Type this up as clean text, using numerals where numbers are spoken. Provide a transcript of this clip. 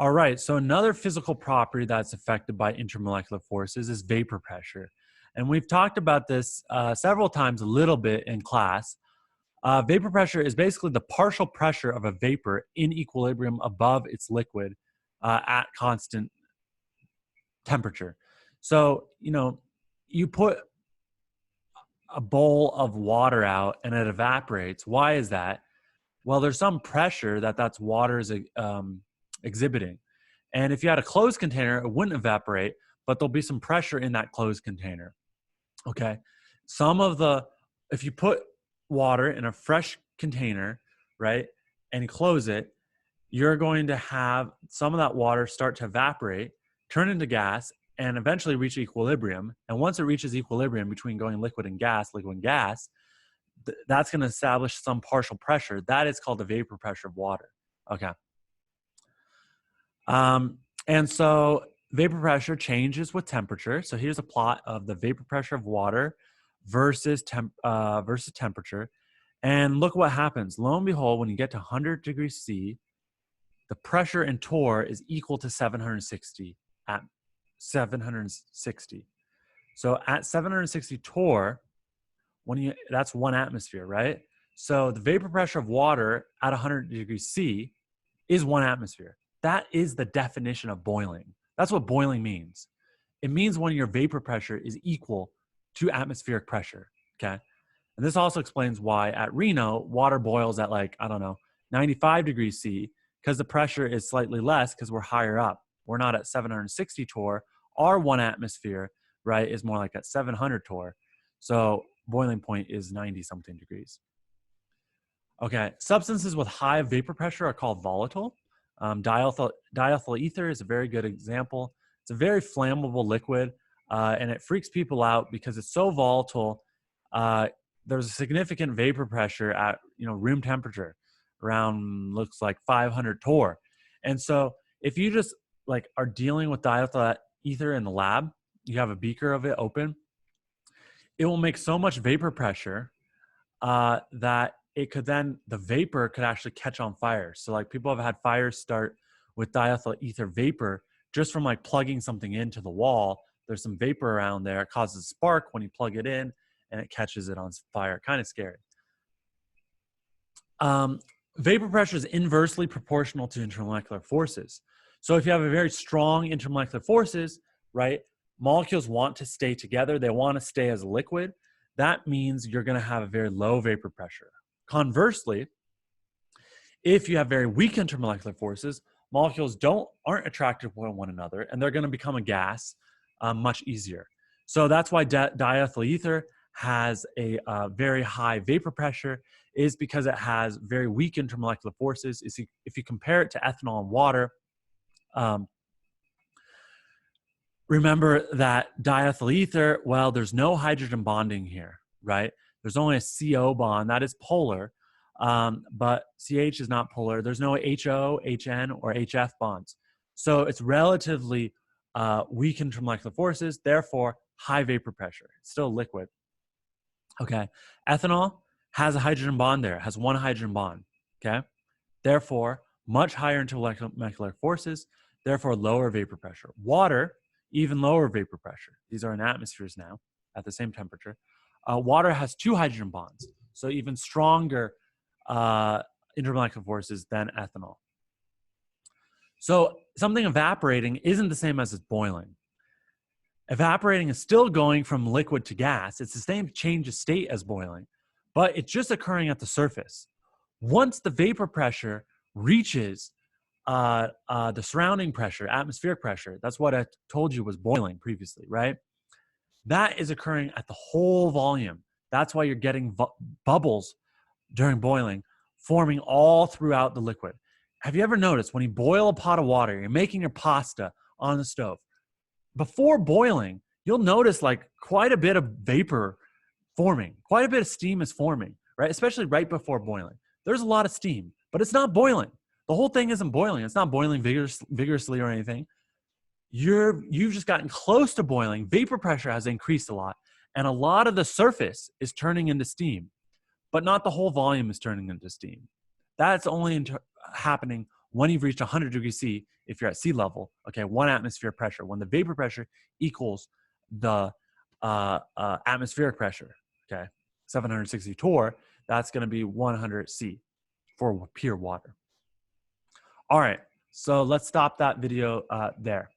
All right, so another physical property that's affected by intermolecular forces is vapor pressure. And we've talked about this several times a little bit in class. Vapor pressure is basically the partial pressure of a vapor in equilibrium above its liquid at constant temperature. So, you put a bowl of water out and it evaporates. Why is that? Well, there's some pressure that's water is exhibiting. And if you had a closed container, it wouldn't evaporate, but there'll be some pressure in that closed container. Okay. If you put water in a fresh container, right, and close it, you're going to have some of that water start to evaporate, turn into gas, and eventually reach equilibrium. And once it reaches equilibrium between going liquid and gas, that's going to establish some partial pressure. That is called the vapor pressure of water. Okay. And so vapor pressure changes with temperature. So here's a plot of the vapor pressure of water versus temperature. And look what happens. Lo and behold, when you get to 100 degrees C, the pressure in torr is equal to 760 at 760. So at 760 torr, that's 1 atmosphere, right? So the vapor pressure of water at 100 degrees C is 1 atmosphere. That is the definition of boiling. That's what boiling means. It means when your vapor pressure is equal to atmospheric pressure, okay? And this also explains why at Reno, water boils at 95 degrees C, because the pressure is slightly less because we're higher up. We're not at 760 torr. Our 1 atmosphere, right, is more like at 700 torr. So boiling point is 90-something degrees. Okay, substances with high vapor pressure are called volatile. Diethyl ether is a very good example. It's a very flammable liquid, and it freaks people out because it's so volatile. There's a significant vapor pressure at room temperature, around looks like 500 torr. And so if you just are dealing with diethyl ether in the lab, you have a beaker of it open, it will make so much vapor pressure that the vapor could actually catch on fire. So people have had fires start with diethyl ether vapor just from plugging something into the wall. There's some vapor around there. It causes a spark when you plug it in and it catches it on fire. Kind of scary. Vapor pressure is inversely proportional to intermolecular forces. So if you have a very strong intermolecular forces, right, molecules want to stay together. They want to stay as a liquid. That means you're going to have a very low vapor pressure. Conversely, if you have very weak intermolecular forces, molecules aren't attracted to one another, and they're going to become a gas much easier. So that's why diethyl ether has a very high vapor pressure, is because it has very weak intermolecular forces. If you compare it to ethanol and water, remember that diethyl ether, well, there's no hydrogen bonding here, right? There's only a CO bond that is polar, but CH is not polar. There's no HO, HN, or HF bonds. So it's relatively weak intermolecular forces, therefore high vapor pressure. It's still liquid. Okay, ethanol has a hydrogen bond there. It has 1 hydrogen bond, okay? Therefore, much higher intermolecular forces, therefore lower vapor pressure. Water, even lower vapor pressure. These are in atmospheres now at the same temperature. Water has 2 hydrogen bonds, so even stronger intermolecular forces than ethanol. So something evaporating isn't the same as it's boiling. Evaporating is still going from liquid to gas. It's the same change of state as boiling, but it's just occurring at the surface. Once the vapor pressure reaches the surrounding pressure, atmospheric pressure, that's what I told you was boiling previously, right? That is occurring at the whole volume. That's why you're getting bubbles during boiling forming all throughout the liquid. Have you ever noticed when you boil a pot of water, you're making your pasta on the stove, before boiling, you'll notice quite a bit of vapor forming, quite a bit of steam is forming, right? Especially right before boiling. There's a lot of steam, but it's not boiling. The whole thing isn't boiling. It's not boiling vigorously or anything. You've just gotten close to boiling. Vapor pressure has increased a lot, and a lot of the surface is turning into steam, but not the whole volume is turning into steam. That's only happening when you've reached 100 degrees C, if you're at sea level, okay, 1 atmosphere pressure. When the vapor pressure equals the atmospheric pressure, okay, 760 torr, that's going to be 100 C for pure water. All right, so let's stop that video there.